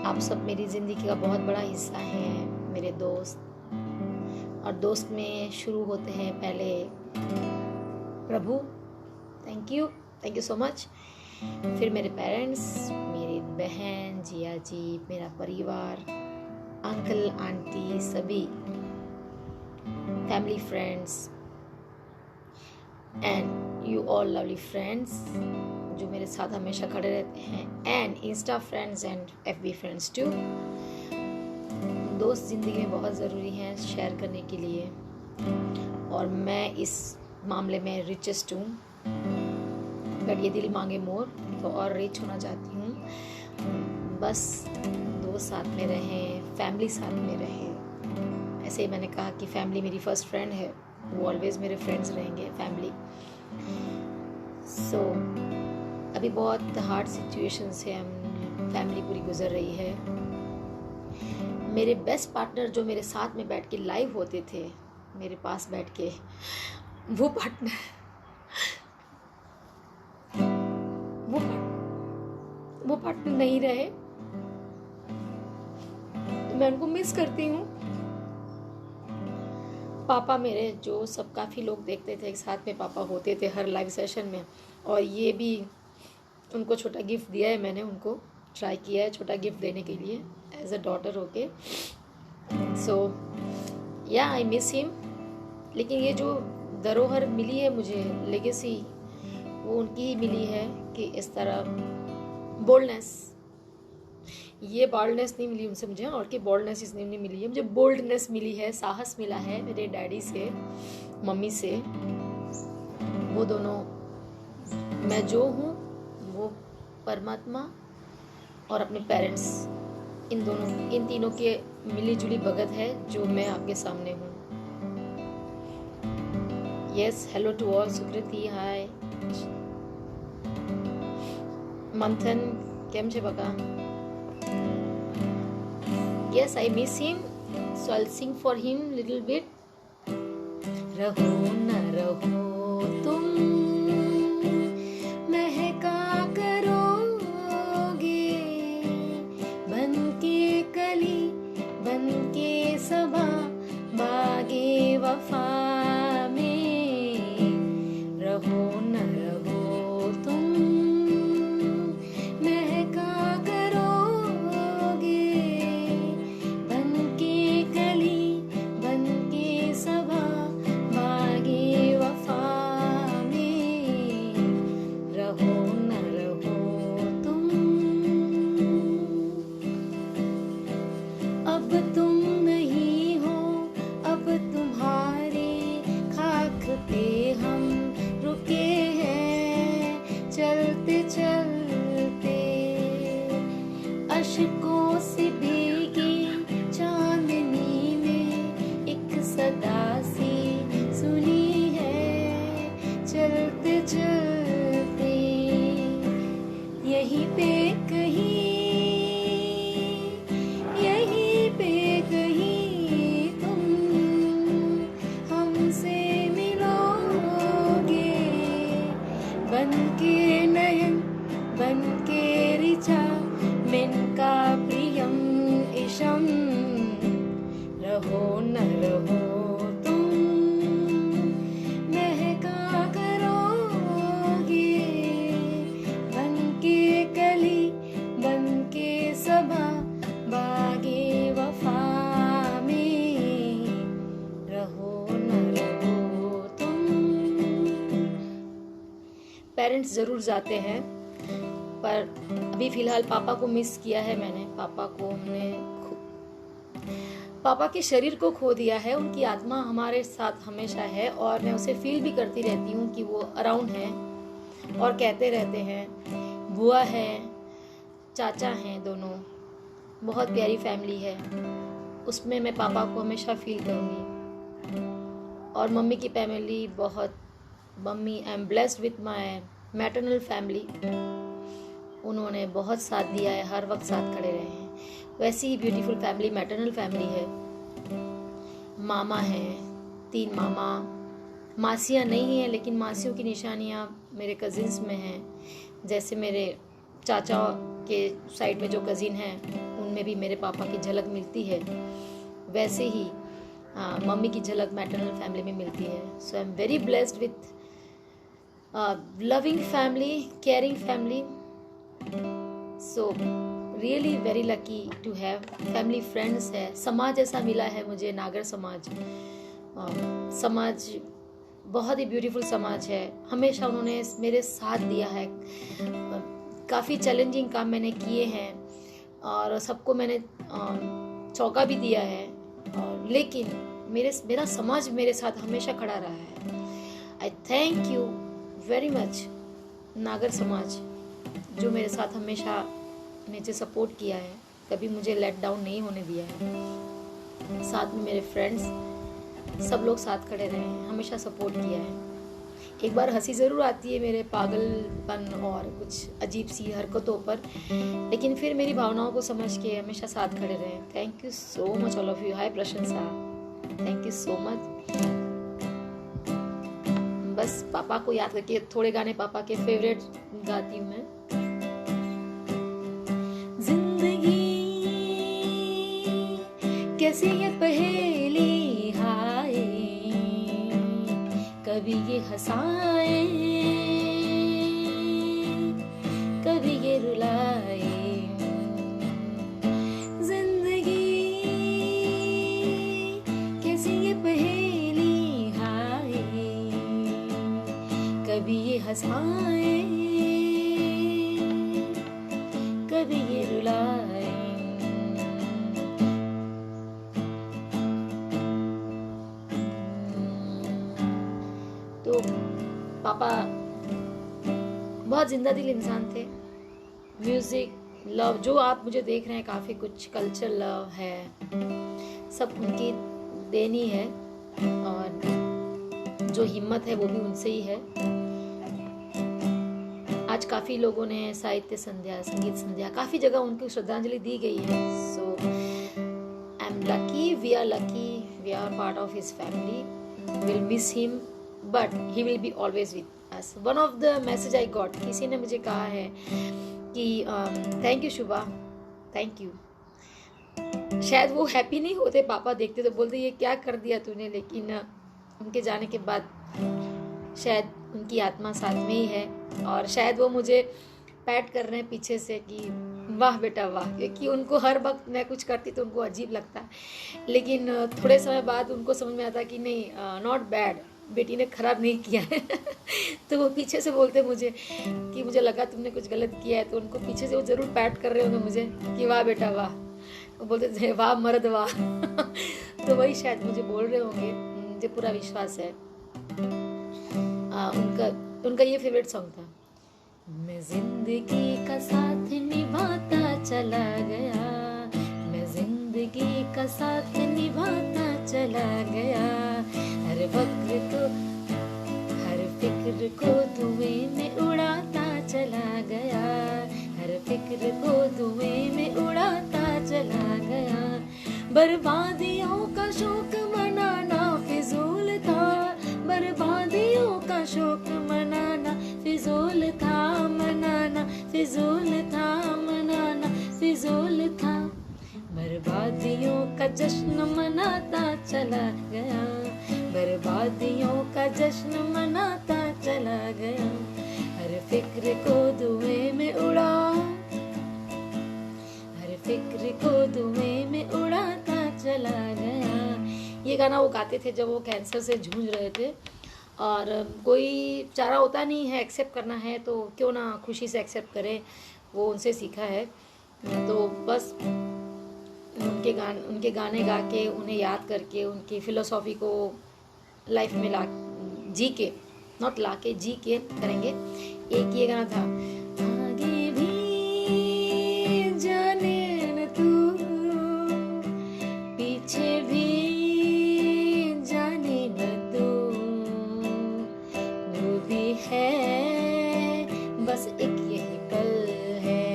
आप सब मेरी ज़िंदगी का बहुत बड़ा हिस्सा हैं, मेरे दोस्त। और दोस्त में शुरू होते हैं पहले प्रभु, थैंक यू सो मच। फिर मेरे पेरेंट्स, मेरी बहन, जिया जी, मेरा परिवार, अंकल आंटी, सभी family friends and you all lovely friends जो मेरे साथ हमेशा खड़े रहते हैं, and insta friends and FB friends too. दोस्त ज़िंदगी में बहुत ज़रूरी हैं शेयर करने के लिए, और मैं इस मामले में रिचेस्ट हूँ। अगर ये दिल मांगे मोर तो और रिच होना चाहती हूँ। बस दोस्त साथ में रहें, फैमिली साथ में रहे। ऐसे ही मैंने कहा कि फैमिली मेरी फर्स्ट फ्रेंड है, वो ऑलवेज मेरे फ्रेंड्स रहेंगे, फैमिली। सो अभी बहुत हार्ड सिचुएशन से हम फैमिली पूरी गुजर रही है। मेरे बेस्ट पार्टनर जो मेरे साथ में बैठ के लाइव होते थे, मेरे पास बैठ के, वो पार्टनर नहीं रहे, तो मैं उनको मिस करती हूँ। पापा मेरे, जो सब काफ़ी लोग देखते थे एक साथ में पापा होते थे हर लाइव सेशन में, और ये भी उनको छोटा गिफ्ट दिया है मैंने, उनको ट्राई किया है छोटा गिफ्ट देने के लिए एज अ डॉटर होके। सो या आई मिस हिम। लेकिन ये जो धरोहर मिली है मुझे, लेगेसी, वो उनकी ही मिली है कि इस तरह बोल्डनेस, ये बॉल्डनेस नहीं मिली उनसे मुझे, और की बॉल्डनेस इसलिए नहीं मिली है मुझे, बोल्डनेस मिली है, साहस मिला है मेरे डैडी से, मम्मी से। वो दोनों, मैं जो हूँ वो परमात्मा और अपने पेरेंट्स, इन तीनों के मिली जुली भगत है जो मैं आपके सामने हूँ। Yes, hello to all. Sukriti, hi. Manthan, केम छे बका? Yes, I miss him, so I'll sing for him little bit. रहो न रहो तुम, महका करोगे, बन के कली, बन के सबा, बागे वफा में। रहो न रहो तुम, महका अशकों से भीगी चांदनी में एक सदा सी सुनी है, चलते चलते यहीं पे कहीं तुम हमसे मिलोगे, बन के नयन, बन के ऋचा, मेनका प्रियम इशम। रहो न रहो तुम, महका करोगे, बन के कली, बन के सबा, बागे वफा में। रहो न रहो तुम। पेरेंट्स ज़रूर जाते हैं, पर अभी फ़िलहाल पापा को मिस किया है मैंने। पापा के शरीर को खो दिया है, उनकी आत्मा हमारे साथ हमेशा है, और मैं उसे फील भी करती रहती हूँ कि वो अराउंड हैं, और कहते रहते हैं। बुआ है, चाचा हैं, दोनों बहुत प्यारी फैमिली है, उसमें मैं पापा को हमेशा फील करूँगी। और मम्मी की फैमिली बहुत, mummy, I am blessed with my maternal family. उन्होंने बहुत साथ दिया है, हर वक्त साथ खड़े रहे हैं। वैसी ही ब्यूटीफुल फैमिली मैटरनल फैमिली है। मामा हैं, 3 मामा, मासियाँ नहीं हैं, लेकिन मासियों की निशानियाँ मेरे कज़िन्स में हैं। जैसे मेरे चाचा के साइड में जो कज़िन हैं, उनमें भी मेरे पापा की झलक मिलती है, वैसे ही मम्मी की झलक मैटरनल फैमिली में मिलती है. So I am very blessed with loving family, caring family. So really very lucky to have family friends है. समाज ऐसा मिला है मुझे, नागर समाज. समाज बहुत ही ब्यूटीफुल समाज है. हमेशा उन्होंने मेरे साथ दिया है. काफ़ी चैलेंजिंग काम मैंने किए हैं और सबको मैंने चौका भी दिया है, लेकिन मेरा समाज मेरे साथ हमेशा खड़ा रहा है. आई थैंक यू वेरी मच नागर समाज, जो मेरे साथ हमेशा मुझे सपोर्ट किया है, कभी मुझे लेट डाउन नहीं होने दिया है. साथ में मेरे फ्रेंड्स सब लोग साथ खड़े रहे हैं, हमेशा सपोर्ट किया है. एक बार हंसी ज़रूर आती है मेरे पागलपन और कुछ अजीब सी हरकतों पर, लेकिन फिर मेरी भावनाओं को समझ के हमेशा साथ खड़े रहे. Thank you so much all of you. Hi Prashansa, thank you so much. बस पापा को याद करके थोड़े गाने पापा के फेवरेट गाती हूँ मैं. जिंदगी कैसी ये पहेली हाय, कभी ये हंसाए कभी ये रुलाए. जिंदगी कैसी ये पहेली हाय, कभी ये हंसाए कभी ये रुलाए. तो पापा बहुत जिंदा दिल इंसान थे. म्यूजिक लव जो आप मुझे देख रहे हैं, काफ़ी कुछ कल्चर लव है, सब उनकी देनी है, और जो हिम्मत है वो भी उनसे ही है. आज काफ़ी लोगों ने साहित्य संध्या, संगीत संध्या, काफ़ी जगह उनको श्रद्धांजलि दी गई है. So I am lucky, we are lucky, we are part of his family. Will miss him but he will be always with us. One of the message I got, किसी ने मुझे कहा है कि thank you Shubha, thank you. शायद वो happy नहीं होते, पापा देखते तो बोलते ये क्या कर दिया तूने, लेकिन उनके जाने के बाद शायद उनकी आत्मा साथ में ही है, और शायद वो मुझे पैट कर रहे हैं पीछे से कि वाह बेटा वाह, क्योंकि उनको हर वक्त मैं कुछ करती तो उनको अजीब लगता है, लेकिन थोड़े समय बाद उनको समझ में आता कि नहीं, नॉट बैड, बेटी ने खराब नहीं किया है. तो वो पीछे से बोलते मुझे कि मुझे लगा तुमने कुछ गलत किया है, तो उनको पीछे से वो ज़रूर पैट कर रहे होंगे मुझे कि वाह बेटा वाह. वो बोलते थे वाह मर्द वाह. तो वही शायद मुझे बोल रहे होंगे, मुझे पूरा विश्वास है. उनका ये फेवरेट सॉन्ग था. मैं जिंदगी का साथ निभाता चला गया, मैं जिंदगी का साथ निभाता चला गया. हर वक्त को हर फिक्र को धुएं में उड़ाता चला गया, हर फिक्र को धुएं में उड़ाता चला गया. बर्बादियों का शौक मनाना फिजूल था, बर्बादियों का शौक मनाना फिजूल था, मनाना फिजूल था, मनाना फिजूल था. बर्बादियों का जश्न मनाता चला गया, बर्बादियों का जश्न मनाता चला गया. हर फिक्र को धुएं में उड़ा, हर फिक्र को धुएं में उड़ाता चला गया. ये गाना वो गाते थे जब वो कैंसर से जूझ रहे थे, और कोई चारा होता नहीं है, एक्सेप्ट करना है तो क्यों ना खुशी से एक्सेप्ट करें, वो उनसे सीखा है. तो बस उनके गाने गा के, उन्हें याद करके, उनकी फिलोसॉफी को लाइफ में ला जी के, नॉट ला के, जी के करेंगे. एक ये गाना था, आगे भी जाने न तू, पीछे भी जाने न तू, वो भी है बस एक यही पल है.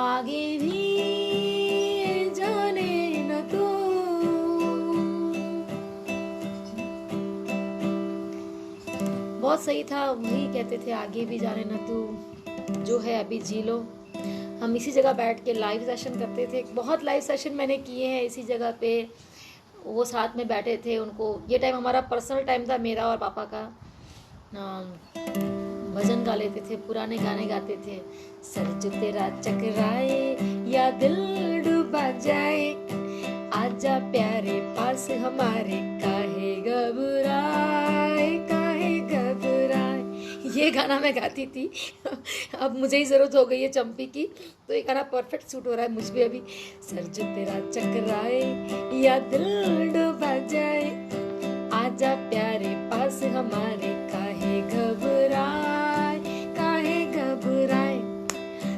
आगे भी बहुत सही था. वही कहते थे, आगे भी जाने ना तू, जो है अभी जी लो. हम इसी जगह बैठ के लाइव सेशन करते थे। बहुत लाइव सेशन मैंने किए हैं इसी जगह पे। वो साथ में बैठे थे, उनको ये टाइम हमारा पर्सनल टाइम था, मेरा और पापा का। भजन गा लेते थे, पुराने गाने गाते थे। सर जो तेरा चकराए या दिल डूबा जाए, आजा प्यारे पास हमारे, काहे घबराए काहे घबराए। ये गाना मैं गाती थी। अब मुझे ही ज़रूरत हो गई है चंपी की, तो ये गाना परफेक्ट सूट हो रहा है मुझ पे अभी। सर जो तेरा चकराए या दिल डूबा जाए, आजा प्यारे पास हमारे, काहे घबराए काहे घबराए।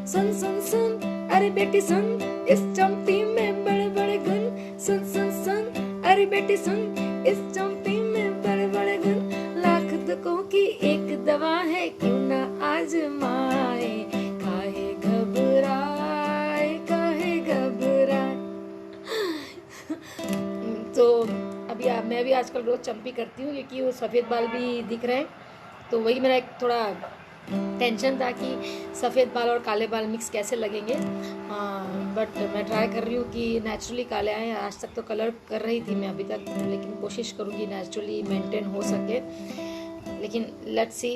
सुन सुन सुन अरे बेटी सुन, इस चंपी में बड़े बड़े गुण। सुन सुन सुन अरे बेटी सुन, इस चंपी में बड़े बड़े गुण। लाख दुखों की एक दवा है, क्यों ना आजमाए, काहे घबराए काहे घबराए। तो अभी मैं भी आजकल रोज चंपी करती हूँ, क्योंकि वो सफ़ेद बाल भी दिख रहे हैं। तो वही मेरा एक थोड़ा टेंशन था कि सफ़ेद बाल और काले बाल मिक्स कैसे लगेंगे। बट मैं ट्राई कर रही हूँ कि नेचुरली काले आए। आज तक तो कलर कर रही थी मैं अभी तक, लेकिन कोशिश करूँगी नेचुरली मेंटेन हो सके। लेकिन लेट्स सी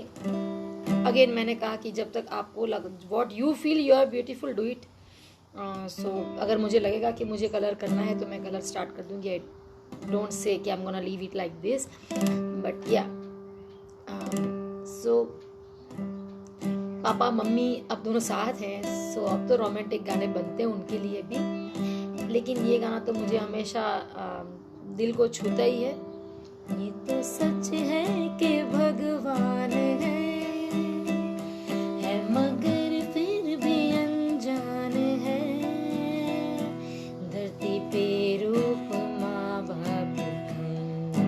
अगेन, मैंने कहा कि जब तक आपको what you feel you are beautiful, do it. So अगर मुझे लगेगा कि मुझे कलर करना है तो मैं कलर स्टार्ट कर दूँगी। आई डोंट से कि I am gonna leave it like this, but या। सो पापा मम्मी अब दोनों साथ हैं, सो अब तो रोमांटिक गाने बनते हैं उनके लिए भी। लेकिन ये गाना तो मुझे हमेशा दिल को छूता ही है। ये तो सच है कि भगवान है मगर फिर भी अनजान है। धरती पे रूप माँ बाप का,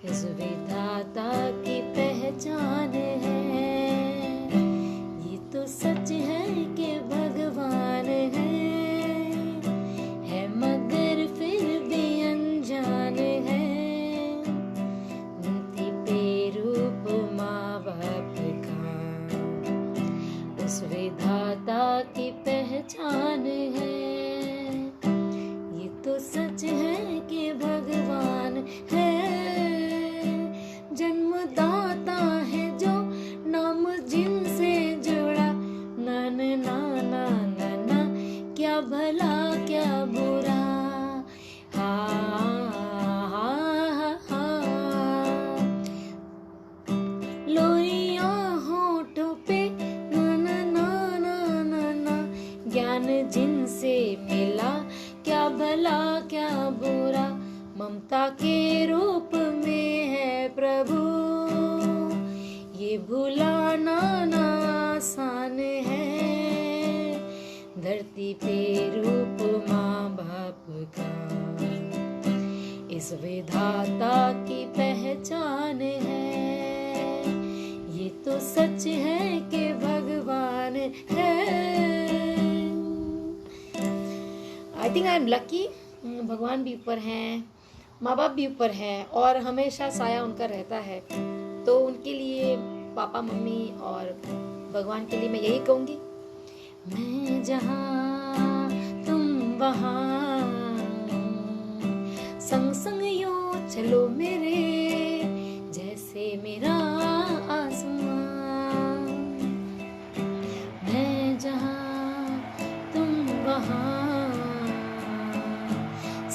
इस विधाता की पहचान है। सच है कि भगवान है मगर फिर भी अनजान है। धरती पे रूप माँ बाप का, उस विधाता की पहचान है। ये तो सच है कि भगवान है, जन्मदाता है जो नाम जिनसे ना ना ना ना, क्या भला क्या बुरा। लोरियां होठों पे ना ना ना ना ना ना, ज्ञान जिनसे मिला, क्या भला क्या बुरा। ममता के रूप में है प्रभु, ये भुलाना ना आसान है। धरती पे रूप माँ बाप का, इस विधाता की पहचान है। ये तो सच है कि भगवान है। I think I am lucky. भगवान भी ऊपर हैं, माँ बाप भी ऊपर हैं, और हमेशा साया उनका रहता है। तो उनके लिए, पापा मम्मी और भगवान के लिए मैं यही कहूँगी, मैं जहाँ तुम वहाँ, संग संग यूं चलो मेरे, जैसे मेरा आसमां। मैं जहाँ तुम वहाँ,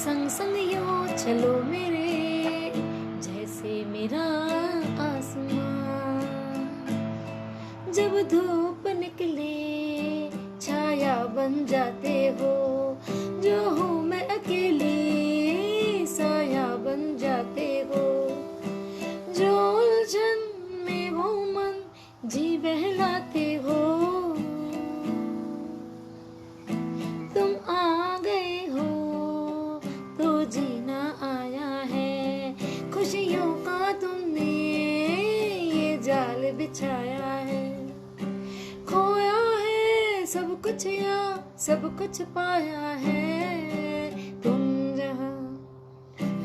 संग संग यूं चलो मेरे, जैसे मेरा आसमां। जब धूप निकले छाया बन जाते हो, जो हूँ मैं अकेली साया बन जाते हो। जो उलझन में वो मन जी बहलाते हो, तुम आ गए हो तो जीना आया है। खुशियों का तुमने ये जाल बिछाया है। खोया है सब कुछ या सब कुछ पाया है। तुम जहाँ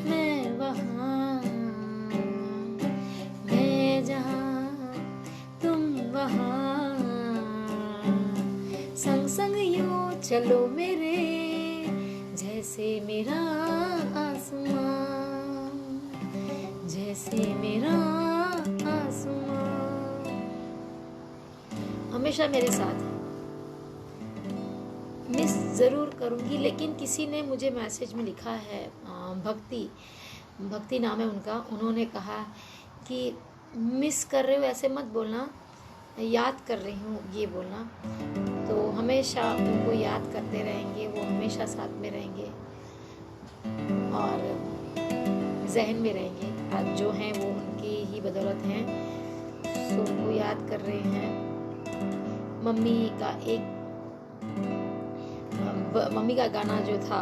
मैं वहाँ, मैं जहाँ तुम वहाँ, संग संग मेरे, जैसे मेरा आसमां, जैसे मेरा आसमां, हमेशा मेरे साथ है। मिस ज़रूर करूँगी, लेकिन किसी ने मुझे मैसेज में लिखा है, भक्ति नाम है उनका, उन्होंने कहा कि मिस कर रहे हो ऐसे मत बोलना, याद कर रही हूँ ये बोलना। तो हमेशा उनको याद करते रहेंगे, वो हमेशा साथ में रहेंगे और जहन में रहेंगे। आज जो हैं वो उनकी ही बदौलत हैं, सो उनको याद कर रहे हैं। मम्मी का गाना जो था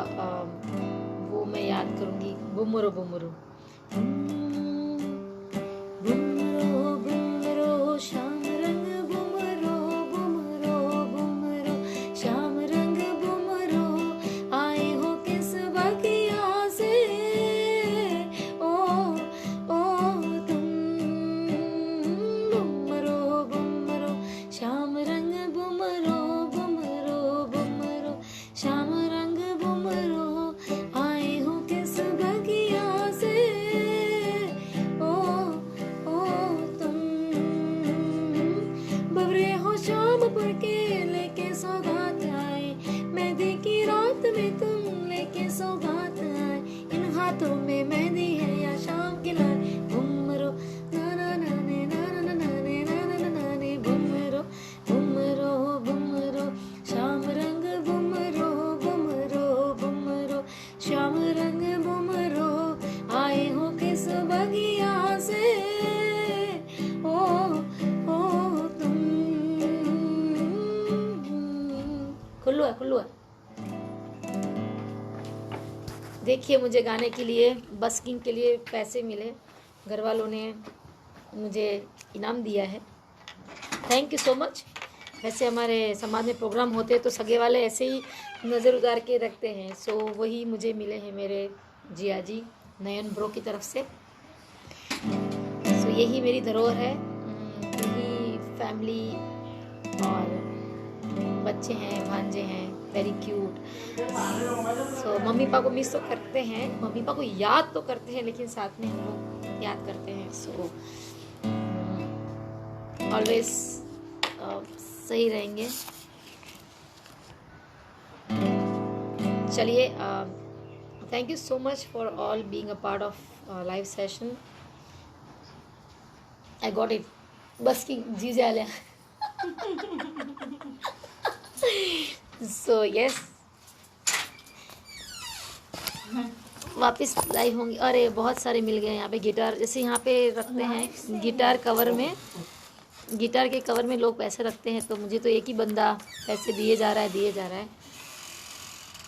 वो मैं याद करूँगी, बुमरो बुमरो, बुमरो बुमरो श्याम रंग बुमरो, बुमरो बुमरो श्याम रंग बुमरो, आए हो किस बगिया से, ओ तुम, बुमरो बुमरो श्याम रंग बुमरो, बुमरो बुमरो श्याम रंग बुमरो, आए हो किस बगिया से, ओ तुम, बबरे हो शामपुर के लेके सौगात आए, मेहंदी की रात में तुम लेके सौगात आए, इन हाथों में मेहंदी है या शाम की लाल, बुमरो ना ना ना ने ना ना ना ने ना ना ना ना ने, बुमरो बुमरो बुमरो श्याम रंग बुमरो, बुमरो बुमरो श्याम रंग बुमरो, आए हो किस बगिया से, ओ तुम। खुल्लू है। देखिए, मुझे गाने के लिए, बस्किंग के लिए पैसे मिले, घर वालों ने मुझे इनाम दिया है, थैंक यू सो मच। वैसे हमारे समाज में प्रोग्राम होते हैं तो सगे वाले ऐसे ही नज़र उतार के रखते हैं, सो वही मुझे मिले हैं मेरे जिया जी नयन ब्रो की तरफ से। सो यही मेरी धरोहर है, यही फैमिली और बच्चे हैं, भांजे हैं, very cute. So mummy papa को मिस तो करते हैं, मम्मी पापा को याद तो करते हैं, लेकिन साथ में हम लोग याद करते हैं। सो ऑलवेज सही रहेंगे। चलिए, thank you so much for all being a part of live session. I got it, बस की जी जाले। सो यस, वापस लाइव होंगी। अरे बहुत सारे मिल गए यहाँ पे गिटार, जैसे यहाँ पे रखते हैं गिटार कवर में, गिटार के कवर में लोग पैसे रखते हैं, तो मुझे तो एक ही बंदा पैसे दिए जा रहा है।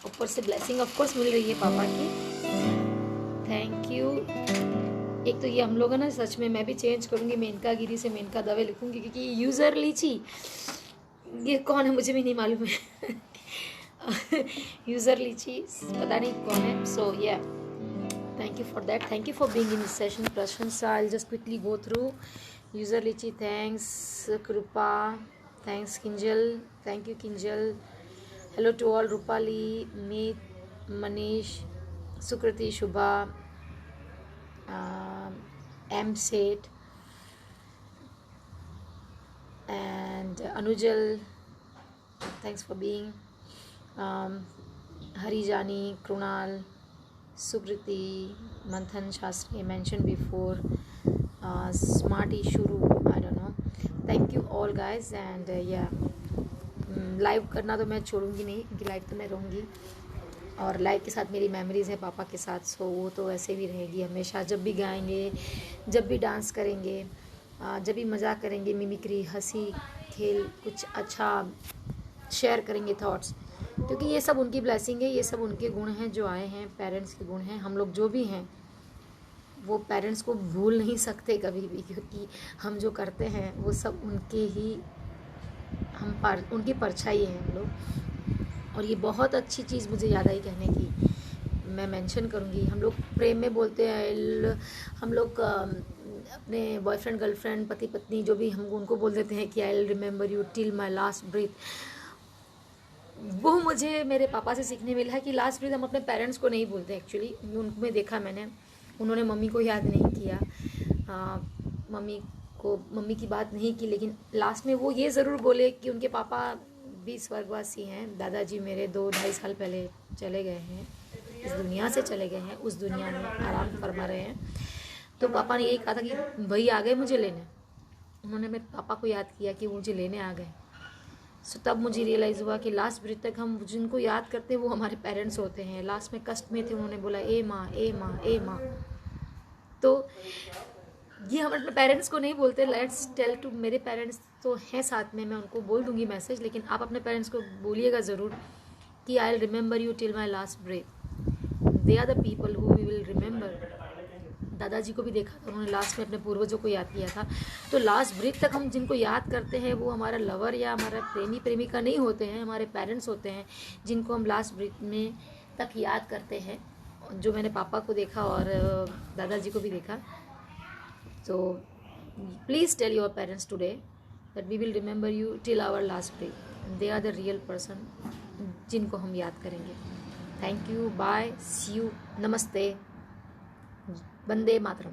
ऊपर से ब्लेसिंग ऑफ कोर्स मिल रही है पापा की, थैंक यू। एक तो ये हम लोग है ना, सच में मैं भी चेंज करूँगी, मेनका गिरी से मेनका दवे लिखूँगी, क्योंकि यूज़र लीची, ये कौन है मुझे भी नहीं मालूम है। यूज़र लीची पता नहीं कौन है। So yeah thank you for that, thank you for being in this session. Prashansa, I just quickly go through user Lichi, thanks Kripa, thanks Kinjal, thank you Kinjal, hello to all, Rupali, Meet, Manish, Sukriti, Shubha, M Seth and Anujal, thanks for being, Harijani, Krunal, Sukriti, Manthan Shastri, mentioned before, Smarty Shuru, I don't know, thank you all guys, and live करना तो मैं छोड़ूंगी नहीं, क्योंकि live तो मैं रहूँगी, और live के साथ मेरी मेमोरीज़ हैं पापा के साथ, सो वो तो ऐसे भी रहेगी हमेशा। जब भी गाएंगे, जब भी डांस करेंगे, जब भी मज़ाक करेंगे, मिमिक्री, हंसी खेल, कुछ अच्छा शेयर करेंगे थॉट्स, क्योंकि ये सब उनकी ब्लेसिंग है, ये सब उनके गुण हैं जो आए हैं, पेरेंट्स के गुण हैं। हम लोग जो भी हैं वो पेरेंट्स को भूल नहीं सकते कभी भी, क्योंकि हम जो करते हैं वो सब उनके ही, उनकी परछाई है हम लोग। और ये बहुत अच्छी चीज़ मुझे याद आई कहने की, मैं मेंशन करूँगी। हम लोग प्रेम में बोलते हैं, हम लोग अपने बॉयफ्रेंड गर्लफ्रेंड, पति पत्नी, जो भी हम उनको बोल देते हैं कि I will remember you till my last breath. वो मुझे मेरे पापा से सीखने मिला है कि लास्ट ब्रीथ हम अपने पेरेंट्स को नहीं बोलते एक्चुअली। उनको देखा मैंने, उन्होंने मम्मी को याद नहीं किया, मम्मी की बात नहीं की, लेकिन लास्ट में वो ये ज़रूर बोले कि उनके पापा भी स्वर्गवासी हैं। दादाजी मेरे 2-2.5 साल पहले चले गए हैं, इस दुनिया से चले गए हैं, उस दुनिया में आराम फरमा रहे हैं। तो पापा ने यही कहा था कि भाई आ गए मुझे लेने। उन्होंने मेरे पापा को याद किया कि मुझे लेने आ गए। सो तब मुझे रियलाइज़ हुआ कि लास्ट ब्रीथ तक हम जिनको याद करते हैं वो हमारे पेरेंट्स होते हैं। लास्ट में कष्ट में थे, उन्होंने बोला ए माँ ए माँ ए माँ। तो ये हम अपने पेरेंट्स को नहीं बोलते। लेट्स टेल टू, मेरे पेरेंट्स तो हैं साथ में, मैं उनको बोल दूंगी मैसेज, लेकिन आप अपने पेरेंट्स को बोलिएगा ज़रूर कि I will remember you till my last breath. They are the people who we will remember. दादाजी को भी देखा था, उन्होंने लास्ट में अपने पूर्वजों को याद किया था। तो लास्ट ब्रेथ तक हम जिनको याद करते हैं वो हमारा लवर या हमारा प्रेमी प्रेमिका नहीं होते हैं, हमारे पेरेंट्स होते हैं जिनको हम लास्ट ब्रेथ में तक याद करते हैं। जो मैंने पापा को देखा और दादाजी को भी देखा। So please tell your parents today that we will remember you till our last breath. They are the real person जिनको हम याद करेंगे। Thank you, bye, see you, नमस्ते, वंदे मातरम।